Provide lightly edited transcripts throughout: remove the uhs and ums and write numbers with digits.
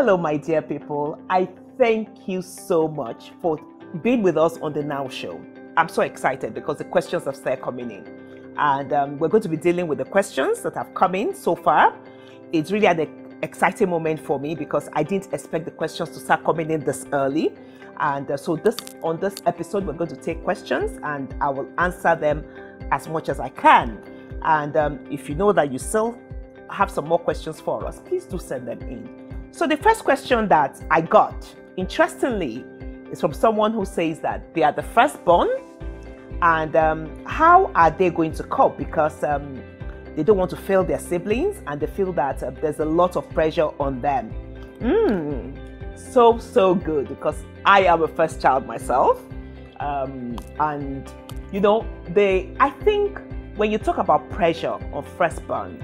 Hello, my dear people. I thank you so much for being with us on the Now Show. I'm so excited because the questions have started coming in. And we're going to be dealing with the questions that have come in so far. It's really an exciting moment for me because I didn't expect the questions to start coming in this early. And so on this episode, we're going to take questions and I will answer them as much as I can. And if you know that you still have some more questions for us, please do send them in. So the first question that I got, interestingly, is from someone who says that they are the firstborn and how are they going to cope because they don't want to fail their siblings and they feel that there's a lot of pressure on them. So good because I am a first child myself. And you know, I think when you talk about pressure on firstborn,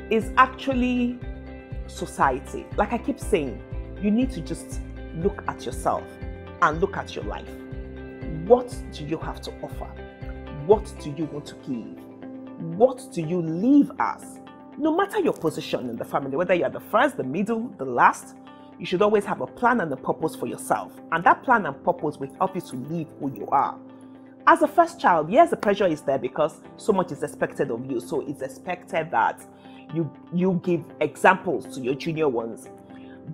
is actually society. Like I keep saying, you need to just look at yourself and look at your life. What do you have to offer? What do you want to give? What do you leave as? No matter your position in the family, whether you're the first, the middle, the last, you should always have a plan and a purpose for yourself. And that plan and purpose will help you to live who you are. As a first child, yes, the pressure is there because so much is expected of you. So it's expected that you give examples to your junior ones.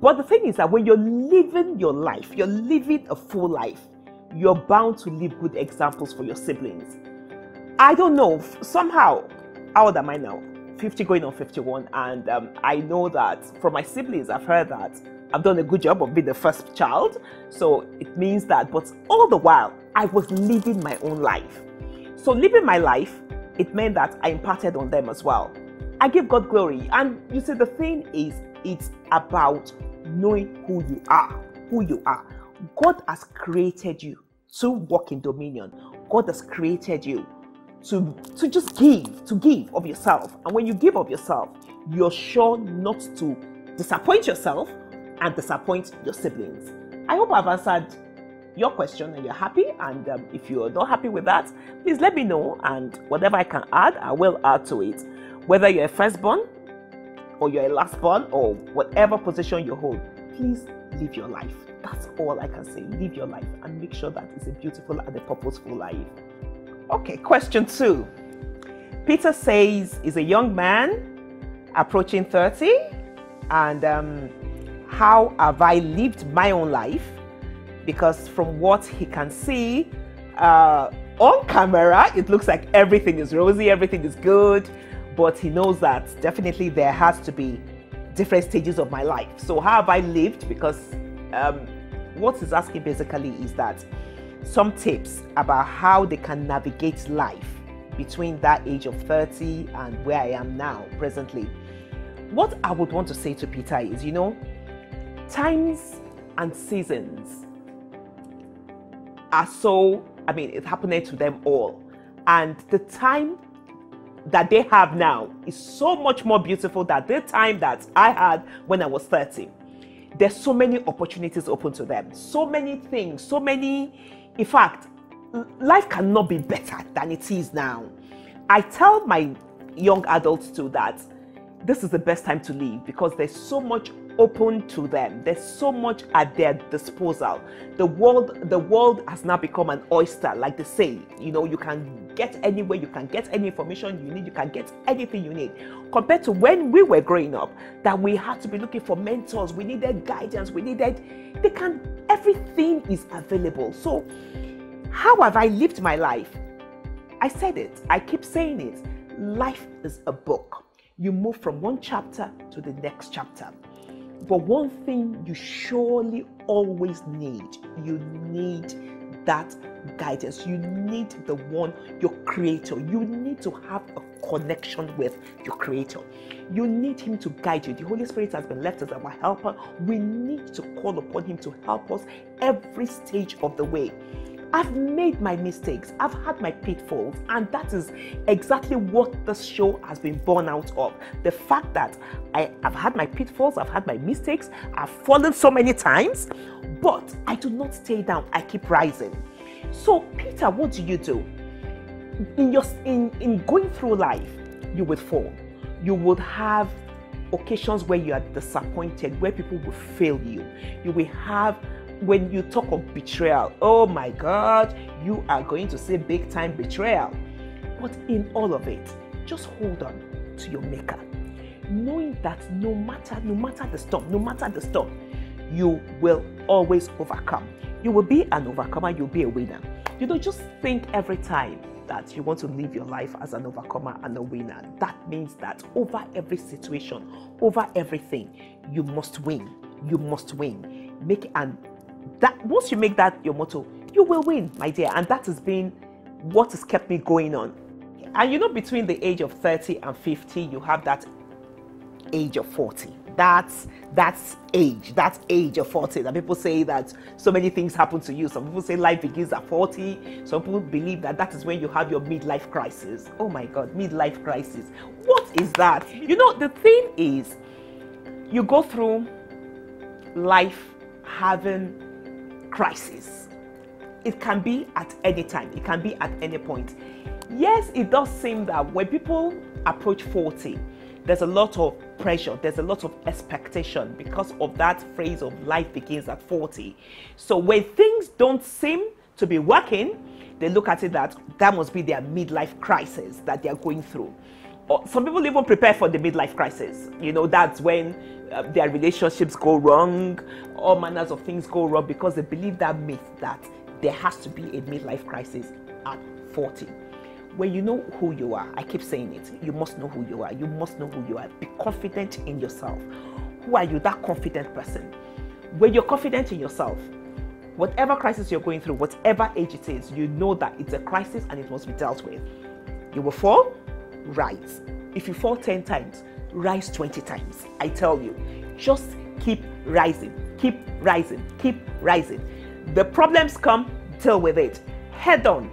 But the thing is that when you're living your life, you're living a full life, you're bound to leave good examples for your siblings. I don't know, somehow, how old am I now? 50 going on 51. And I know that from my siblings, I've heard that I've done a good job of being the first child. So it means that, but all the while, I was living my own life. So living my life, it meant that I imparted on them as well. I give God glory. And you see, the thing is, it's about knowing who you are. Who you are. God has created you to walk in dominion. God has created you to just give of yourself. And when you give of yourself, you're sure not to disappoint yourself and disappoint your siblings. I hope I've answered your question and you're happy. And if you're not happy with that, please let me know. And whatever I can add, I will add to it. Whether you're a firstborn or you're a lastborn or whatever position you hold, please live your life. That's all I can say. Live your life and make sure that it's a beautiful and a purposeful life. Okay, question 2. Peter says he's a young man approaching 30 and how have I lived my own life? Because from what he can see on camera, it looks like everything is rosy, everything is good. But he knows that definitely there has to be different stages of my life. So how have I lived? Because what he's asking basically is that some tips about how they can navigate life between that age of 30 and where I am now, presently. What I would want to say to Peter is, you know, times and seasons are so, it's happening to them all. And the time that they have now is so much more beautiful than the time that I had when I was 30. There's so many opportunities open to them, so many things, in fact, life cannot be better than it is now. I tell my young adults too that this is the best time to live because there's so much open to them. There's so much at their disposal. The world has now become an oyster, like they say. You know, you can get anywhere, you can get any information you need, you can get anything you need. Compared to when we were growing up, that we had to be looking for mentors, we needed guidance, everything is available. So how have I lived my life? I said it, I keep saying it. Life is a book. You move from one chapter to the next chapter. But one thing you surely always need, you need that guidance. You need the one, your creator. You need to have a connection with your creator. You need him to guide you. The Holy Spirit has been left as our helper. We need to call upon him to help us every stage of the way. I've made my mistakes, I've had my pitfalls, and that is exactly what this show has been born out of. The fact that I've had my pitfalls, I've had my mistakes, I've fallen so many times, but I do not stay down, I keep rising. So Peter, what do? In going through life, you would fall. You would have occasions where you are disappointed, where people will fail you. You will have, when you talk of betrayal, oh my God, you are going to say big time betrayal. But in all of it, just hold on to your maker, knowing that no matter the storm, you will always overcome. You will be an overcomer, you'll be a winner. You don't just think every time that you want to live your life as an overcomer and a winner. That means that over every situation, over everything, you must win. You must win. Once you make that your motto, you will win, my dear. And that has been what has kept me going on. And you know, between the age of 30 and 50, you have that age of 40. That's age of 40 that people say that so many things happen to you. Some people say life begins at 40. Some people believe that is when you have your midlife crisis. Oh my God, midlife crisis. What is that? You know, the thing is, you go through life having crisis. It can be at any time. It can be at any point. Yes, it does seem that when people approach 40, there's a lot of pressure, there's a lot of expectation because of that phrase of life begins at 40. So when things don't seem to be working, they look at it that must be their midlife crisis that they're going through. Or some people even prepare for the midlife crisis. You know, that's when their relationships go wrong, all manners of things go wrong because they believe that myth that there has to be a midlife crisis at 40. When you know who you are, I keep saying it, you must know who you are. You must know who you are. Be confident in yourself. Who are you? That confident person. When you're confident in yourself, whatever crisis you're going through, whatever age it is, you know that it's a crisis and it must be dealt with. You will fall, rise. If you fall 10 times, rise 20 times. I tell you, just keep rising, keep rising, keep rising. The problems come, deal with it. Head on,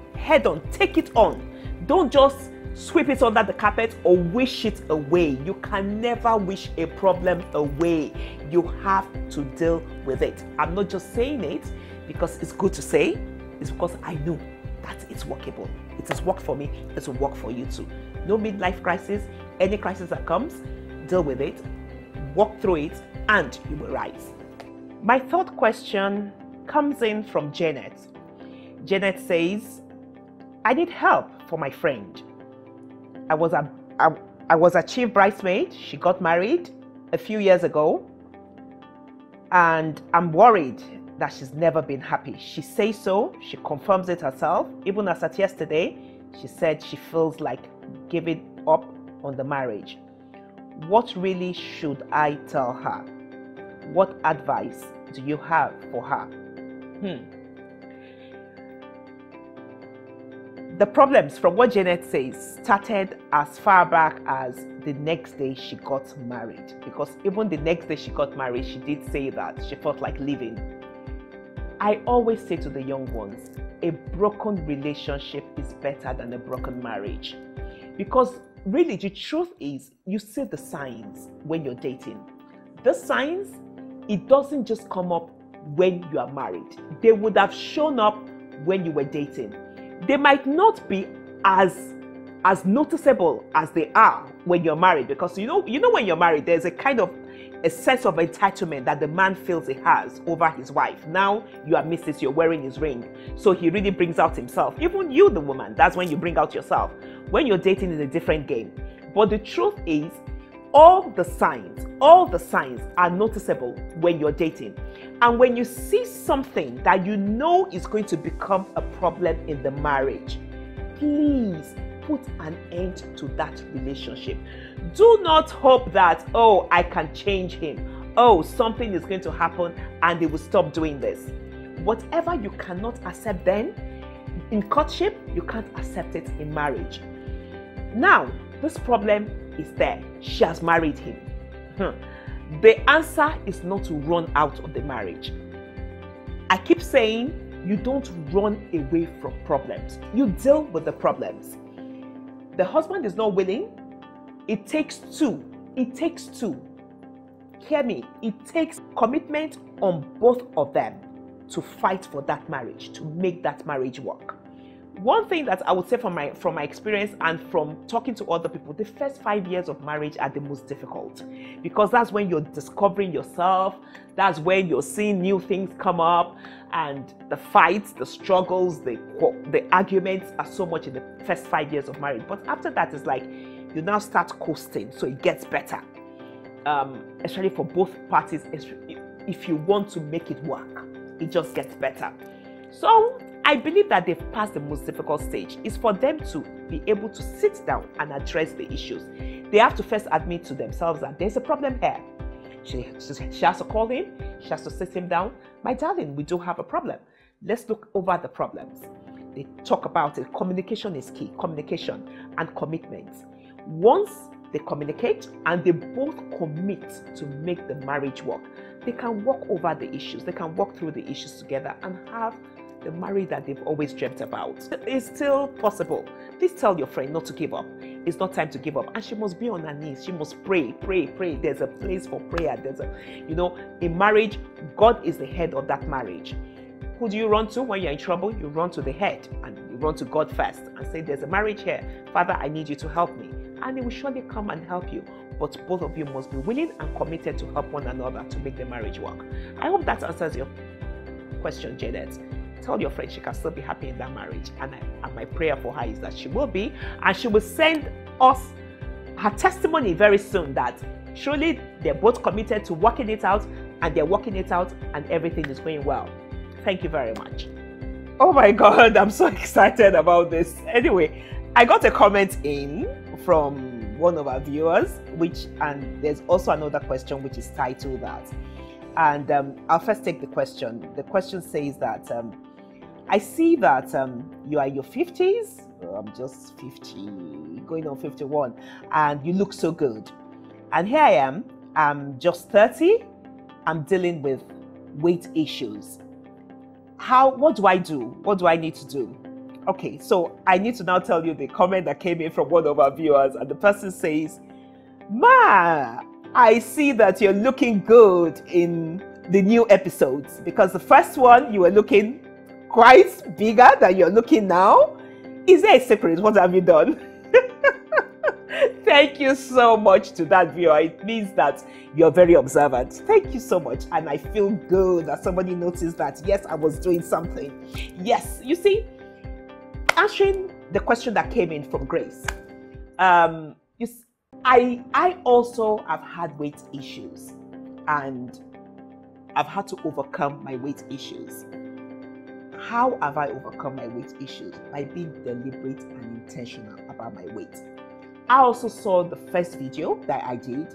take it on. Don't just sweep it under the carpet or wish it away. You can never wish a problem away. You have to deal with it. I'm not just saying it because it's good to say. It's because I know that it's workable. It has worked for me. It will work for you too. No midlife crisis. Any crisis that comes, deal with it, walk through it, and you will rise. My third question comes in from Janet. Janet says, I need help for my friend. I was a chief bridesmaid. She got married a few years ago, and I'm worried that she's never been happy. She says so. She confirms it herself. Even as at yesterday, she said she feels like giving up on the marriage. What really should I tell her? What advice do you have for her? The problems, from what Janet says, started as far back as the next day she got married. Because even the next day she got married, she did say that she felt like leaving. I always say to the young ones, a broken relationship is better than a broken marriage. Because really, the truth is, you see the signs when you're dating. The signs, it doesn't just come up when you are married. They would have shown up when you were dating. They might not be as noticeable as they are when you're married, because you know when you're married, there's a kind of a sense of entitlement that the man feels he has over his wife. Now you are Mrs., you're wearing his ring, so he really brings out himself. Even you, the woman, that's when you bring out yourself. When you're dating, is a different game. But the truth is, all the signs are noticeable when you're dating. And when you see something that you know is going to become a problem in the marriage, please put an end to that relationship. Do not hope that, oh, I can change him. Oh, something is going to happen and he will stop doing this. Whatever you cannot accept then, in courtship, you can't accept it in marriage. Now, this problem is there. She has married him. The answer is not to run out of the marriage. I keep saying, you don't run away from problems. You deal with the problems. The husband is not willing. It takes two. It takes two. Hear me. It takes commitment on both of them to fight for that marriage, to make that marriage work. one thing that I would say from my experience and from talking to other people, the first 5 years of marriage are the most difficult, because that's when you're discovering yourself. That's when you're seeing new things come up, and the fights, the struggles, the arguments are so much in the first 5 years of marriage. But after that, it's like you now start coasting, so it gets better, especially for both parties. If you want to make it work, it just gets better. So I believe that they've passed the most difficult stage. It's for them to be able to sit down and address the issues. They have to first admit to themselves that there's a problem here. She has to call him. She has to sit him down. My darling, we do have a problem. Let's look over the problems. They talk about it. Communication is key. Communication and commitment. Once they communicate and they both commit to make the marriage work, they can walk over the issues. They can walk through the issues together and have the marriage that they've always dreamt about. It's still possible. Please tell your friend not to give up. It's not time to give up. And she must be on her knees. She must pray, pray, pray. There's a place for prayer. In marriage, God is the head of that marriage. Who do you run to when you're in trouble? You run to the head, and you run to God first and say, there's a marriage here. Father, I need you to help me. And he will surely come and help you. But both of you must be willing and committed to help one another to make the marriage work. I hope that answers your question, Janet. Tell your friend she can still be happy in that marriage. And my prayer for her is that she will be. And she will send us her testimony very soon that truly they're both committed to working it out, and they're working it out, and everything is going well. Thank you very much. Oh my God, I'm so excited about this. Anyway, I got a comment in from one of our viewers, and there's also another question which is titled that. And I'll first take the question. The question says that I see that you are in your 50s. I'm just 50, going on 51, and you look so good. And here I am, I'm just 30. I'm dealing with weight issues. What do I do? What do I need to do? Okay, so I need to now tell you the comment that came in from one of our viewers, and the person says, Ma, I see that you're looking good in the new episodes, because the first one you were looking quite bigger than you're looking now. Is there a secret? What have you done? Thank you so much to that viewer. It means that you're very observant. Thank you so much. And I feel good that somebody noticed that, yes, I was doing something. Yes, you see, answering the question that came in from Grace, I also have had weight issues, and I've had to overcome my weight issues. How have I overcome my weight issues? By being deliberate and intentional about my weight. I also saw the first video that I did.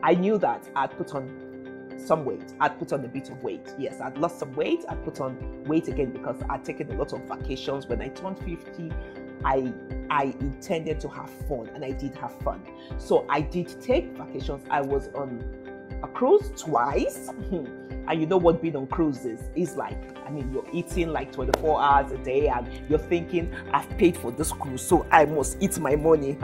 I knew that I'd put on some weight. I'd put on a bit of weight. Yes, I'd lost some weight. I'd put on weight again because I'd taken a lot of vacations. When I turned 50, I intended to have fun, and I did have fun. So I did take vacations. I was on a cruise twice. And you know what being on cruises is like. I mean, you're eating like 24 hours a day, and you're thinking, I've paid for this cruise, so I must eat my money.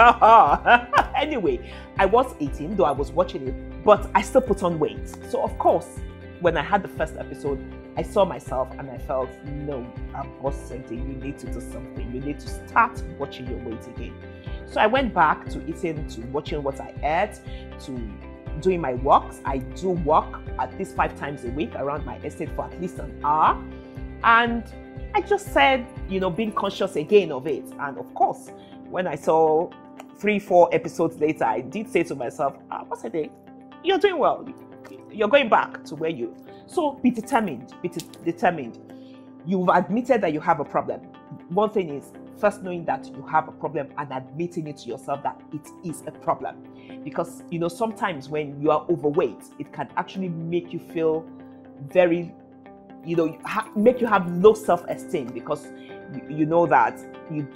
Anyway, I was eating, though I was watching it, but I still put on weight. So of course, when I had the first episode, I saw myself and I felt, no, Boss Sente, you need to do something. You need to start watching your weight again. So I went back to eating, to watching what I ate, to doing my walks. I do walk at least 5 times a week around my estate for at least an hour. And I just said, being conscious again of it. And of course, when I saw 3-4 episodes later, I did say to myself, what's a day? You're doing well. You're going back to where you. So be determined. Be determined. You've admitted that you have a problem. One thing is first knowing that you have a problem and admitting it to yourself that it is a problem. Because, sometimes when you are overweight, it can actually make you feel very, make you have low self-esteem, because you know that you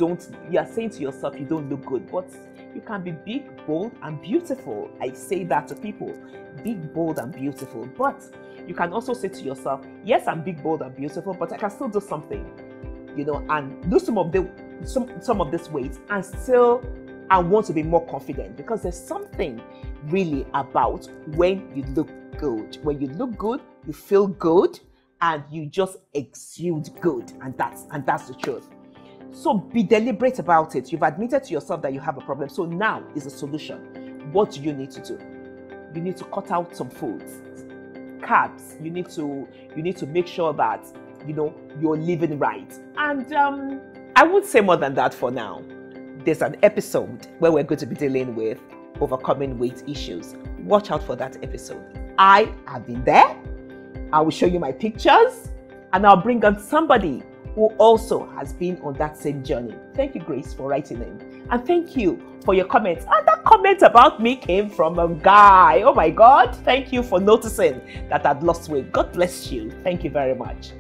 are saying to yourself you don't look good, but you can be big, bold, and beautiful. I say that to people, big, bold, and beautiful. But you can also say to yourself, yes, I'm big, bold, and beautiful, but I can still do something, and lose some of this weight, and still I want to be more confident, because there's something really about when you look good. When you look good, you feel good, and you just exude good, and that's the truth. So be deliberate about it. You've admitted to yourself that you have a problem. So now is the solution. What do you need to do? You need to cut out some foods, carbs. You need to make sure that you're living right. And I won't say more than that for now. There's an episode where we're going to be dealing with overcoming weight issues. Watch out for that episode. I have been there. I will show you my pictures, and I'll bring on somebody who also has been on that same journey. Thank you, Grace, for writing in. And thank you for your comments. And that comment about me came from a guy. Oh my God. Thank you for noticing that I'd lost weight. God bless you. Thank you very much.